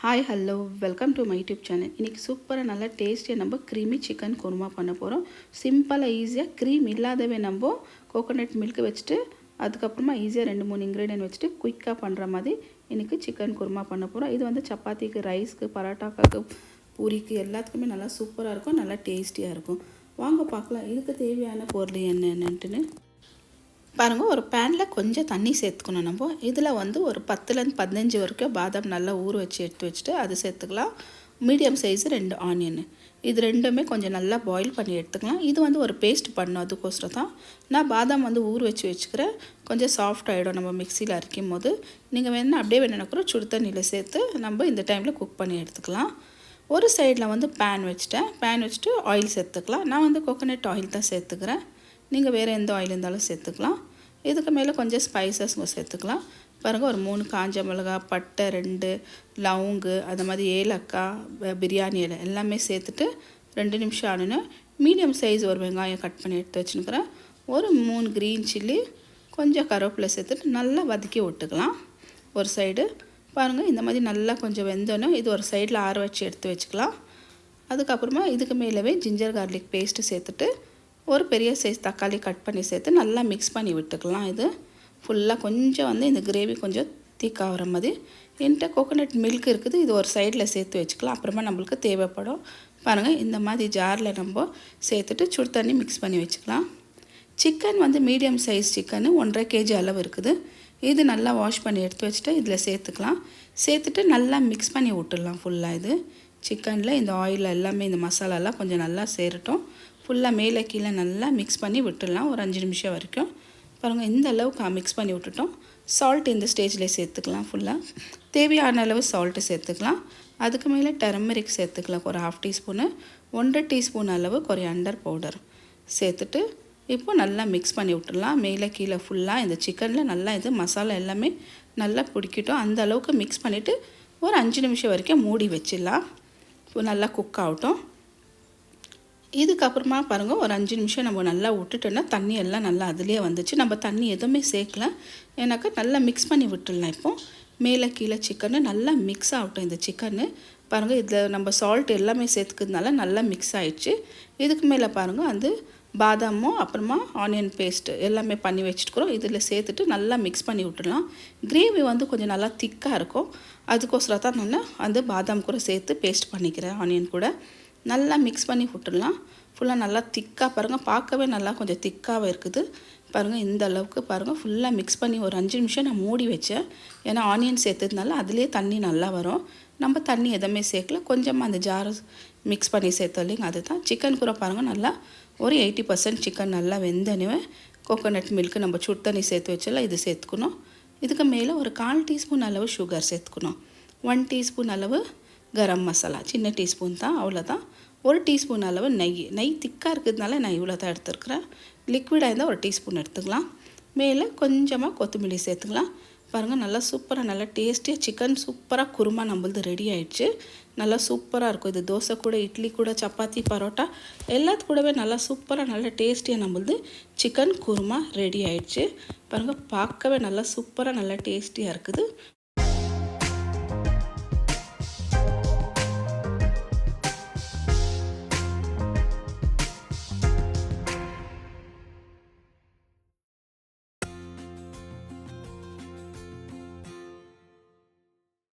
Hi hello welcome to my YouTube channel. இன்றைக்கி சூப்பராக நல்லா டேஸ்டியாக நம்ம க்ரீமி சிக்கன் குருமா பண்ண போகிறோம். சிம்பிளாக ஈஸியாக க்ரீம் இல்லாதவே நம்ம கோகோனட் மில்க் வச்சுட்டு அதுக்கப்புறமா ஈஸியாக 2-3 இன்க்ரீடியன்ட் வச்சுட்டு குயிக்காக பண்ணுற மாதிரி இன்றைக்கி சிக்கன் குருமா பண்ண போகிறோம். இது வந்து சப்பாத்திக்கு, ரைஸ்க்கு, பரோட்டாக்கு, பூரிக்கு எல்லாத்துக்குமே நல்லா சூப்பராக இருக்கும், நல்லா டேஸ்டியாக இருக்கும். வாங்க பார்க்கலாம் இதுக்கு தேவையான பொருள் என்னென்னட்டுன்னு. பாருங்கள், ஒரு பேனில் கொஞ்சம் தண்ணி சேர்த்துக்கணும். நம்ம இதில் வந்து ஒரு 10லேருந்து 15 வரைக்கும் பாதாம் நல்லா ஊற வச்சு எடுத்து வச்சுட்டு அது சேர்த்துக்கலாம். மீடியம் சைஸு 2 ஆனியன், இது ரெண்டுமே கொஞ்சம் நல்லா பாயில் பண்ணி எடுத்துக்கலாம். இது வந்து ஒரு பேஸ்ட் பண்ணணும், அதுக்கோசரம் தான் நான் பாதாம் வந்து ஊற வச்சு வச்சுக்கிறேன். கொஞ்சம் சாஃப்ட் ஆகிடும் நம்ம மிக்சியில் அரைக்கும் போது. நீங்கள் வேணால் அப்படியே வேணும்னா கூட சுடு தண்ணியில் சேர்த்து நம்ம இந்த டைமில் குக் பண்ணி எடுத்துக்கலாம். ஒரு சைடில் வந்து பேன் வச்சுட்டு ஆயில் சேர்த்துக்கலாம். நான் வந்து கோகோனட் ஆயில் தான் சேர்த்துக்கிறேன். நீங்கள் வேறு எந்த ஆயில் இருந்தாலும் சேர்த்துக்கலாம். இதுக்கு மேலே கொஞ்சம் ஸ்பைசஸ் சேர்த்துக்கலாம். பாருங்கள், ஒரு 3 காஞ்ச மிளகா, பட்டை 2, லவங்கு, அது மாதிரி ஏலக்காய், பிரியாணி இலை எல்லாமே சேர்த்துட்டு 2 நிமிஷம் ஆனோன்னு மீடியம் சைஸ் ஒரு வெங்காயம் கட் பண்ணி எடுத்து வச்சுருக்கிறேன். ஒரு 3 க்ரீன் சில்லி, கொஞ்சம் கருவேப்பிலை சேர்த்துட்டு நல்லா வதக்கி விட்டுக்கலாம். ஒரு சைடு பாருங்கள், இந்த மாதிரி நல்லா கொஞ்சம் வெந்தோன்னு இது ஒரு சைடில் ஆற வச்சு எடுத்து வச்சுக்கலாம். அதுக்கப்புறமா இதுக்கு மேலவே ஜிஞ்சர் கார்லிக் பேஸ்ட்டு சேர்த்துட்டு ஒரு பெரிய சைஸ் தக்காளி கட் பண்ணி சேர்த்து நல்லா மிக்ஸ் பண்ணி விட்டுக்கலாம். இது ஃபுல்லாக கொஞ்சம் வந்து இந்த கிரேவி கொஞ்சம் திக்காகிற மாதிரி. என்கிட்ட கோகோனட் மில்க் இருக்குது, இது ஒரு சைடில் சேர்த்து வச்சுக்கலாம். அப்புறமா நம்மளுக்கு தேவைப்படும். பாருங்கள், இந்த மாதிரி ஜாரில் நம்ம சேர்த்துட்டு சுடு தண்ணி மிக்ஸ் பண்ணி வச்சுக்கலாம். சிக்கன் வந்து மீடியம் சைஸ் சிக்கனு 1.5 kg அளவு இருக்குது. இது நல்லா வாஷ் பண்ணி எடுத்து வச்சுட்டு இதில் சேர்த்துக்கலாம். சேர்த்துட்டு நல்லா மிக்ஸ் பண்ணி விட்டுடலாம். ஃபுல்லாக இது சிக்கனில் இந்த ஆயில் எல்லாமே இந்த மசாலாலாம் கொஞ்சம் நல்லா சேரட்டும். ஃபுல்லாக மேலே கீழே நல்லா மிக்ஸ் பண்ணி விட்டுடலாம் ஒரு 5 நிமிஷம் வரைக்கும். பாருங்கள், இந்த அளவுக்கு மிக்ஸ் பண்ணி விட்டுட்டோம். சால்ட் இந்த ஸ்டேஜில் சேர்த்துக்கலாம். ஃபுல்லாக தேவையான அளவு சால்ட்டு சேர்த்துக்கலாம். அதுக்கு மேலே டர்மரிக் சேர்த்துக்கலாம் ஒரு 1/2 டீஸ்பூனு. 1.5 டீஸ்பூன் அளவு கொரியாண்டர் பவுடர் சேர்த்துட்டு இப்போ நல்லா மிக்ஸ் பண்ணி விட்டுடலாம். மேலே கீழே ஃபுல்லாக இந்த சிக்கனில் நல்லா இது மசாலா எல்லாமே நல்லா பிடிக்கட்டும். அந்த அளவுக்கு மிக்ஸ் பண்ணிவிட்டு ஒரு 5 நிமிஷம் வரைக்கும் மூடி வச்சிடலாம். நல்லா குக் ஆகட்டும். இதுக்கப்புறமா பாருங்கள், ஒரு 5 நிமிஷம் நம்ம நல்லா விட்டுட்டோன்னா தண்ணி எல்லாம் நல்லா அதிலே வந்துச்சு. நம்ம தண்ணி எதுவுமே சேர்க்கல, ஏன்னாக்கா நல்லா மிக்ஸ் பண்ணி விட்டுடலாம். இப்போது மேலே கீழே சிக்கனு நல்லா மிக்ஸ் ஆகட்டும். இந்த சிக்கனு பாருங்கள், இதில் நம்ம சால்ட் எல்லாமே சேர்த்துக்கிறதுனால நல்லா மிக்ஸ் ஆகிடுச்சு. இதுக்கு மேலே பாருங்கள், அந்த பாதாமும் அப்புறமா ஆனியன் பேஸ்ட்டு எல்லாமே பண்ணி வச்சுட்டுக்கிறோம். இதில் சேர்த்துட்டு நல்லா மிக்ஸ் பண்ணி விட்டுடலாம். கிரேவி வந்து கொஞ்சம் நல்லா திக்காக இருக்கும், அதுக்கோசரம் தான் நான் அந்த பாதாம் கூட சேர்த்து பேஸ்ட் பண்ணிக்கிறேன். ஆனியன் கூட நல்லா மிக்ஸ் பண்ணி விட்டுடலாம். ஃபுல்லாக நல்லா திக்காக பாருங்கள், பார்க்கவே நல்லா கொஞ்சம் திக்காகவே இருக்குது. பாருங்கள், இந்த அளவுக்கு பாருங்கள் ஃபுல்லாக மிக்ஸ் பண்ணி ஒரு 5 நிமிஷம் நான் மூடி வச்சேன். ஏன்னா ஆனியன் சேர்த்ததுனால அதிலே தண்ணி நல்லா வரும். நம்ம தண்ணி எதுவுமே சேர்க்கல, கொஞ்சமாக அந்த ஜார் மிக்ஸ் பண்ணி சேர்த்தோம் இல்லைங்க, அதுதான். சிக்கன் கூட பாருங்கள் நல்லா ஒரு 80% சிக்கன் நல்லா வெந்தனவே கோகோனட் மில்க்கு நம்ம சுடு தண்ணி சேர்த்து வச்சல இது சேர்த்துக்கணும். இதுக்கு மேலே ஒரு 1/4 டீஸ்பூன் அளவு சுகர் சேர்த்துக்கணும். 1 டீஸ்பூன் அளவு கரம் மசாலா, சின்ன டீஸ்பூன் தான், அவ்வளோதான். 1 டீஸ்பூன் அளவு நெய் திக்காக இருக்கிறதுனால நான் இவ்வளோ தான் எடுத்துருக்குறேன். லிக்விடாக இருந்தால் 1 டீஸ்பூன் எடுத்துக்கலாம். மேலே கொஞ்சமாக கொத்தமல்லி சேர்த்துக்கலாம். பாருங்கள், நல்லா சூப்பராக நல்லா டேஸ்டியாக சிக்கன் சூப்பராக குருமா நம்மளது ரெடி ஆகிடுச்சு. நல்லா சூப்பராக இருக்கும். இது தோசை கூட, இட்லி கூட, சப்பாத்தி, பரோட்டா எல்லாத்து கூடவே நல்லா சூப்பராக நல்லா டேஸ்டியாக நம்மளது சிக்கன் குருமா ரெடி ஆகிடுச்சு. பாருங்கள், பார்க்கவே நல்லா சூப்பராக நல்லா டேஸ்டியாக இருக்குது.